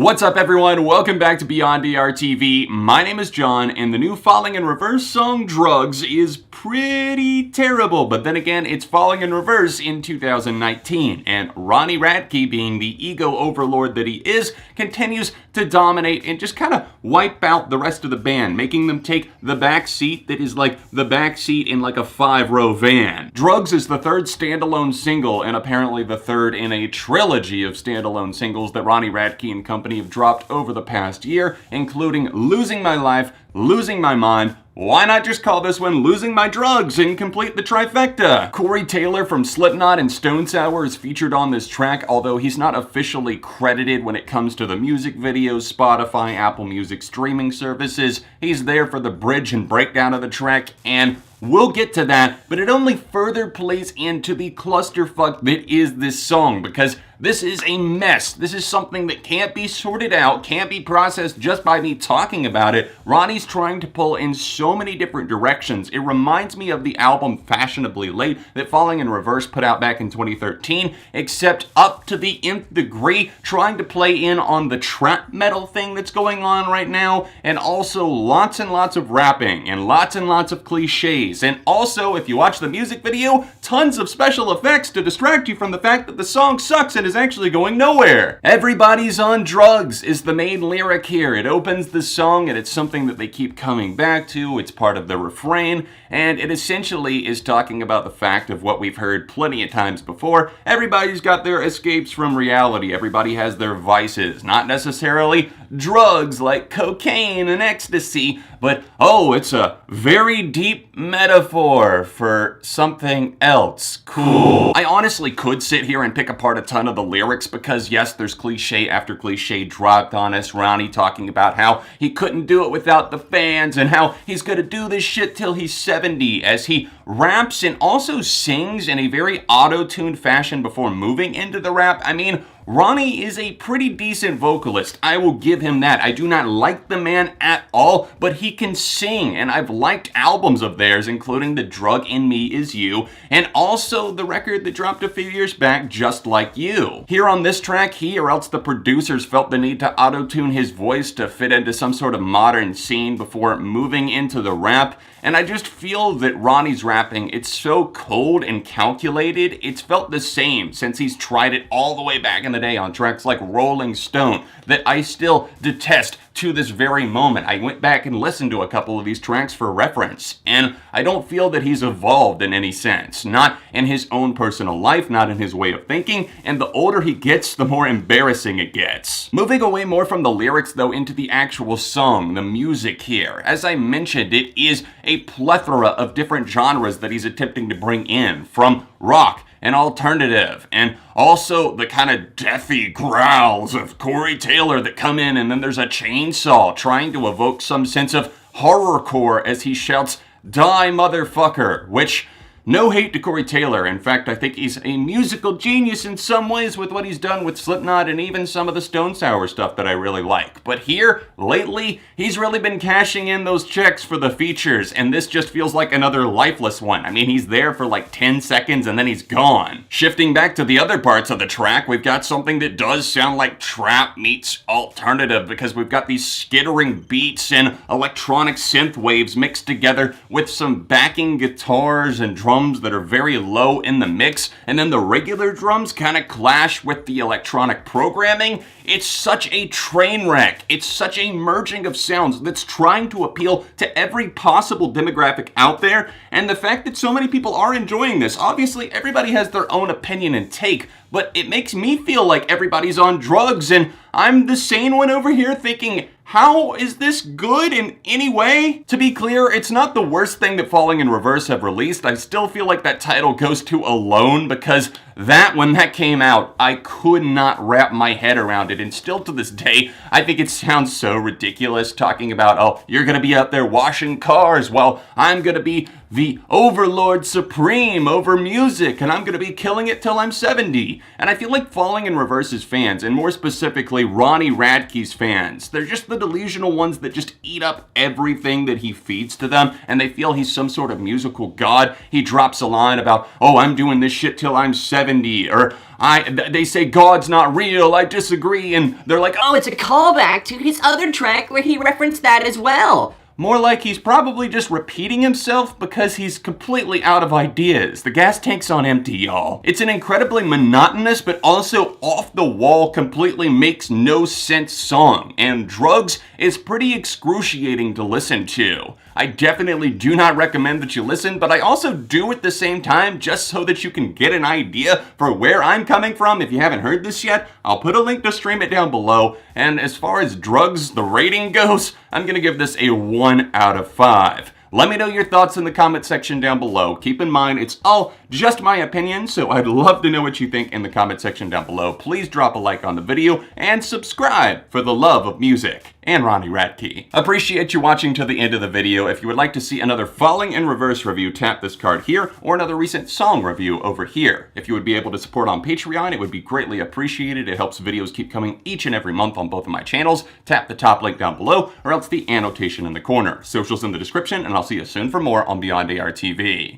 What's up, everyone? Welcome back to Beyond ARTV. My name is John, and the new Falling in Reverse song, Drugs, is pretty terrible. But then again, it's falling in reverse in 2019, and Ronnie Radke, being the ego overlord that he is, continues to dominate and just kind of wipe out the rest of the band, making them take the back seat that is like the back seat in like a 5-row van. Drugs is the third standalone single, and apparently the third in a trilogy of standalone singles that Ronnie Radke and company have dropped over the past year, including Losing My Life, Losing My Mind. Why not just call this one Losing My Drugs and complete the trifecta? Corey Taylor from Slipknot and Stone Sour is featured on this track, although he's not officially credited when it comes to the music videos, Spotify, Apple Music streaming services. He's there for the bridge and breakdown of the track, and we'll get to that, but it only further plays into the clusterfuck that is this song, because this is a mess. This is something that can't be sorted out, can't be processed just by me talking about it. Ronnie's trying to pull in so many different directions. It reminds me of the album Fashionably Late that Falling in Reverse put out back in 2013, except up to the nth degree, trying to play in on the trap metal thing that's going on right now, and also lots and lots of rapping, and lots of cliches. And also, if you watch the music video, tons of special effects to distract you from the fact that the song sucks and is actually going nowhere. Everybody's on drugs is the main lyric here. It opens the song and it's something that they keep coming back to. It's part of the refrain, and it essentially is talking about the fact of what we've heard plenty of times before. Everybody's got their escapes from reality. Everybody has their vices. Not necessarily drugs like cocaine and ecstasy, but it's a very deep metaphor for something else. Cool. I honestly could sit here and pick apart a ton of the lyrics because, yes, there's cliche after cliche dropped on us. Ronnie talking about how he couldn't do it without the fans and how he's gonna do this shit till he's 70 as he raps and also sings in a very auto-tuned fashion before moving into the rap. I mean, Ronnie is a pretty decent vocalist. I will give him that. I do not like the man at all, but he can sing, and I've liked albums of theirs, including The Drug in Me Is You, and also the record that dropped a few years back, Just Like You. Here on this track, he or else the producers felt the need to auto-tune his voice to fit into some sort of modern scene before moving into the rap, and I just feel that Ronnie's rapping, it's so cold and calculated. It's felt the same since he's tried it all the way back in the day on tracks like Rolling Stone that I still detest to this very moment. I went back and listened to a couple of these tracks for reference, and I don't feel that he's evolved in any sense. Not in his own personal life, not in his way of thinking, and the older he gets, the more embarrassing it gets. Moving away more from the lyrics, though, into the actual song, the music here. As I mentioned, it is a plethora of different genres that he's attempting to bring in, from rock and alternative, and also the kind of deathy growls of Corey Taylor that come in, and then there's a chainsaw trying to evoke some sense of horrorcore as he shouts, "Die, motherfucker," which, no hate to Corey Taylor. In fact, I think he's a musical genius in some ways with what he's done with Slipknot and even some of the Stone Sour stuff that I really like. But here, lately, he's really been cashing in those checks for the features, and this just feels like another lifeless one. I mean, he's there for like 10 seconds and then he's gone. Shifting back to the other parts of the track, we've got something that does sound like trap meets alternative, because we've got these skittering beats and electronic synth waves mixed together with some backing guitars and drums that are very low in the mix, and then the regular drums kind of clash with the electronic programming. It's such a train wreck. It's such a merging of sounds that's trying to appeal to every possible demographic out there, and the fact that so many people are enjoying this, obviously everybody has their own opinion and take, but it makes me feel like everybody's on drugs, and I'm the sane one over here thinking, how is this good in any way? To be clear, it's not the worst thing that Falling in Reverse have released. I still feel like that title goes to Alone, because when that came out, I could not wrap my head around it, and still to this day, I think it sounds so ridiculous talking about, oh, you're gonna be out there washing cars while I'm gonna be the overlord supreme over music, and I'm gonna be killing it till I'm 70. And I feel like Falling in Reverse's fans, and more specifically Ronnie Radke's fans, they're just the delusional ones that just eat up everything that he feeds to them, and they feel he's some sort of musical god. He drops a line about, oh, I'm doing this shit till I'm 70, or they say God's not real, I disagree, and they're like, oh, it's a callback to his other track where he referenced that as well. More like he's probably just repeating himself because he's completely out of ideas. The gas tank's on empty, y'all. It's an incredibly monotonous but also off-the-wall, completely makes no sense song, and Drugs is pretty excruciating to listen to. I definitely do not recommend that you listen, but I also do at the same time just so that you can get an idea for where I'm coming from. If you haven't heard this yet, I'll put a link to stream it down below. And as far as Drugs, the rating goes, I'm gonna give this a 1 out of 5. Let me know your thoughts in the comment section down below. Keep in mind, it's all just my opinion, so I'd love to know what you think in the comment section down below. Please drop a like on the video and subscribe for the love of music and Ronnie Radke. Appreciate you watching to the end of the video. If you would like to see another Falling in Reverse review, tap this card here, or another recent song review over here. If you would be able to support on Patreon, it would be greatly appreciated. It helps videos keep coming each and every month on both of my channels. Tap the top link down below, or else the annotation in the corner. Socials in the description, and I'll see you soon for more on Beyond ARTV.